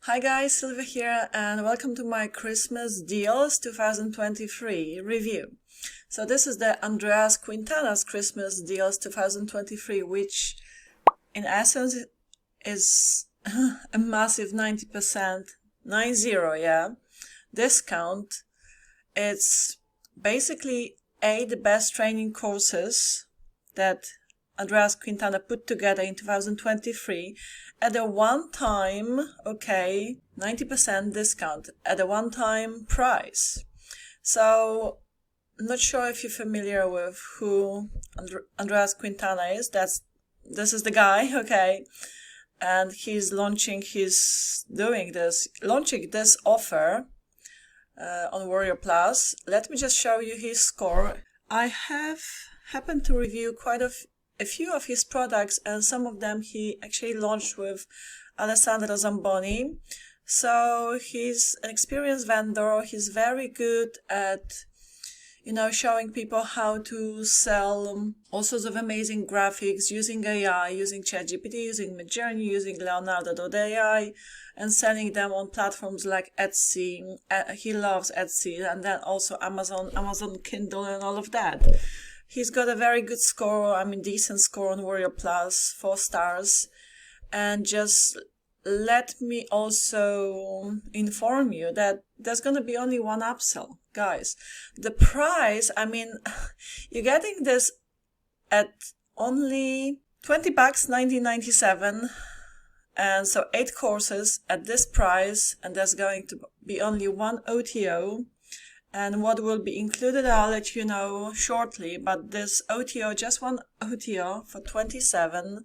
Hi guys, Sylwia here and welcome to my Christmas Deals 2023 review. So this is the Andreas Quintana's Christmas Deals 2023, which in essence is a massive 90%, 90, yeah, discount. It's basically the best training courses that Andreas Quintana put together in 2023 at a one-time, 90% discount at a one-time price. So, I'm not sure if you're familiar with who Andreas Quintana is. This is the guy, okay? And he's launching this offer on Warrior Plus. Let me just show you his score. I have happened to review quite a few of his products, and some of them he actually launched with Alessandro Zamboni. So he's an experienced vendor. He's very good at, showing people how to sell all sorts of amazing graphics using AI, using ChatGPT, using Midjourney, using Leonardo.ai, and selling them on platforms like Etsy. He loves Etsy, and then also Amazon Kindle and all of that. He's got a very good score, decent score on Warrior Plus, 4 stars. And just let me also inform you that there's going to be only one upsell, guys. The price, you're getting this at only $20, $19.97. And so 8 courses at this price, and there's going to be only one OTO. And what will be included, I'll let you know shortly, but this OTO, just one OTO for $27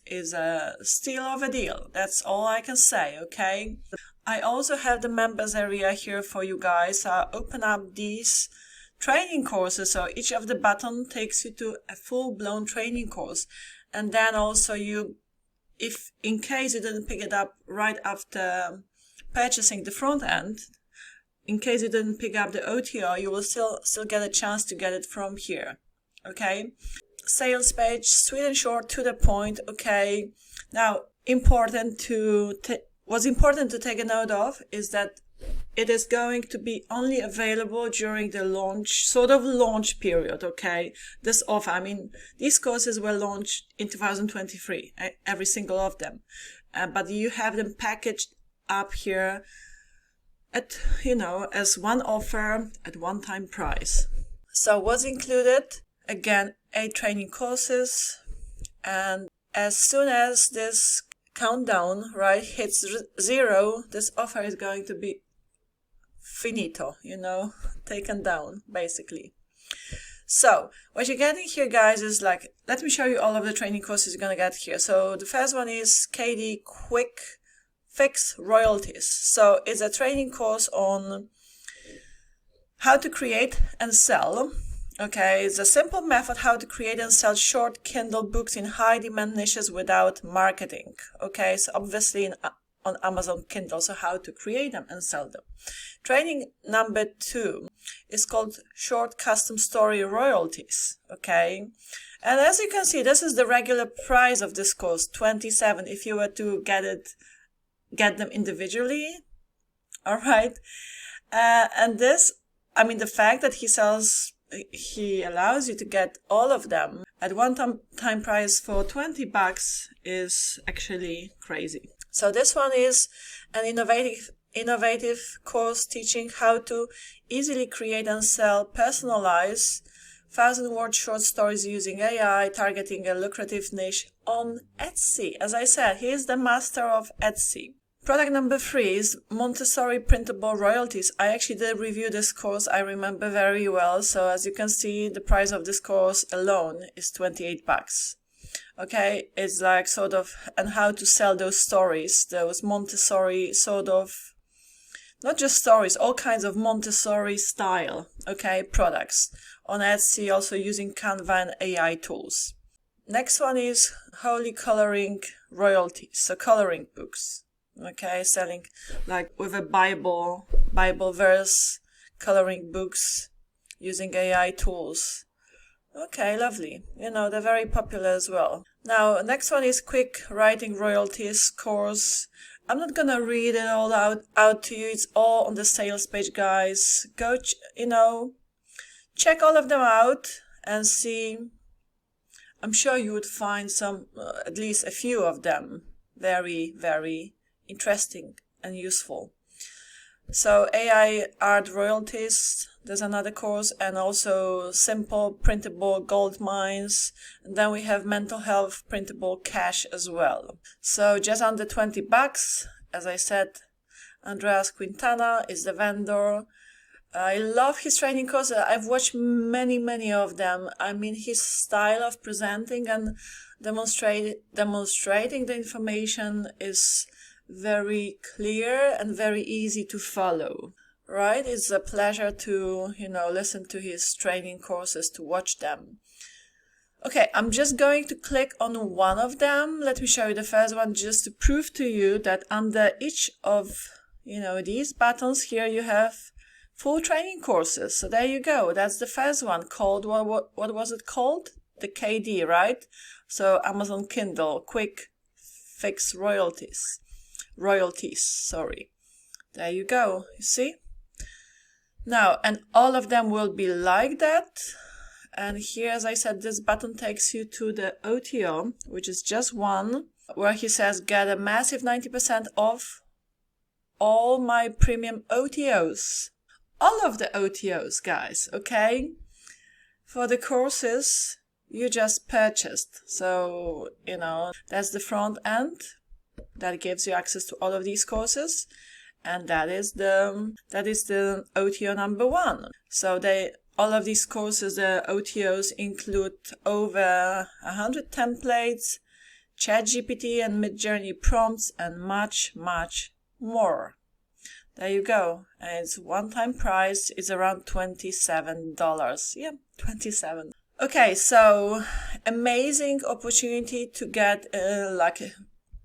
is a steal of a deal. That's all I can say, okay? I also have the members area here for you guys. I open up these training courses, so each of the button takes you to a full-blown training course. And then also if in case you didn't pick it up right after purchasing the front end, in case you didn't pick up the OTO, you will still get a chance to get it from here, okay? Sales page, sweet and short, to the point, okay? Now, what's important to take a note of is that it is going to be only available during the launch period, okay? This offer, these courses were launched in 2023, every single of them. But you have them packaged up here as one offer at one-time price. So what's included? Again, 8 training courses, and as soon as this countdown, hits 0, this offer is going to be finito, taken down, basically. So what you're getting here, guys, is let me show you all of the training courses you're going to get here. So the first one is KD Quick Fix Royalties. So it's a training course on how to create and sell. Okay, it's a simple method how to create and sell short Kindle books in high demand niches without marketing. Okay, so obviously on Amazon Kindle, so how to create them and sell them. Training number 2 is called Short Custom Story Royalties. Okay, and as you can see, this is the regular price of this course, $27, if you were to get them individually. All right. And this, the fact that he allows you to get all of them at one-time price for $20 is actually crazy. So this one is an innovative course teaching how to easily create and sell personalized 1,000-word short stories using AI, targeting a lucrative niche on Etsy. As I said, he is the master of Etsy. Product number 3 is Montessori Printable Royalties. I actually did review this course, I remember very well. So as you can see, the price of this course alone is $28. Okay, it's and how to sell those stories, those Montessori not just stories, all kinds of Montessori style, products on Etsy, also using Canva and AI tools. Next one is Holy Coloring Royalties, so coloring books. Okay, selling with a Bible verse, coloring books using AI tools. Okay, lovely. They're very popular as well. Now, next one is Quick Writing Royalties course. I'm not gonna read it all out to you. It's all on the sales page, guys. Go, check all of them out and see. I'm sure you would find some, at least a few of them, very, very interesting and useful. So AI art royalties, there's another course, and also simple printable gold mines. And then we have mental health printable cash as well. So just under $20, as I said. Andreas Quintana is the vendor. I love his training courses. I've watched many of them. I mean, his style of presenting and demonstrating the information is very clear and very easy to follow, right? It's a pleasure to, listen to his training courses, to watch them. Okay, I'm just going to click on one of them. Let me show you the first one just to prove to you that under each of, these buttons here you have full training courses. So there you go. That's the first one called, what was it called? The KD, right? So Amazon Kindle, quick fix royalties, sorry. There you go, you see? Now, and all of them will be like that. And here, as I said, this button takes you to the OTO, which is just one, where he says, get a massive 90% off all my premium OTOs. All of the OTOs, guys, okay? For the courses you just purchased. So, that's the front end that gives you access to all of these courses. And that is the OTO number one. So all of these courses, the OTOs include over 100 templates, ChatGPT and Midjourney prompts, and much more. There you go. And it's one-time price. It's around $27. Yeah, $27. Okay, so amazing opportunity to get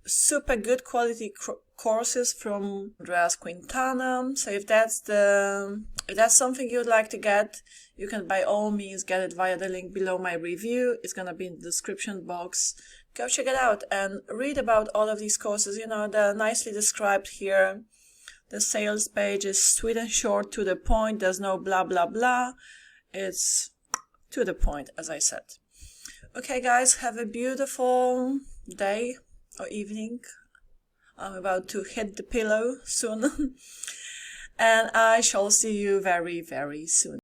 super good quality courses from Andreas Quintana. So if that's something you'd like to get, you can by all means get it via the link below my review. It's gonna be in the description box. Go check it out and read about all of these courses. They're nicely described here. The sales page is sweet and short, to the point. There's no blah blah blah. It's to the point, as I said. Okay, guys, have a beautiful day or evening. I'm about to hit the pillow soon. And I shall see you very, very soon.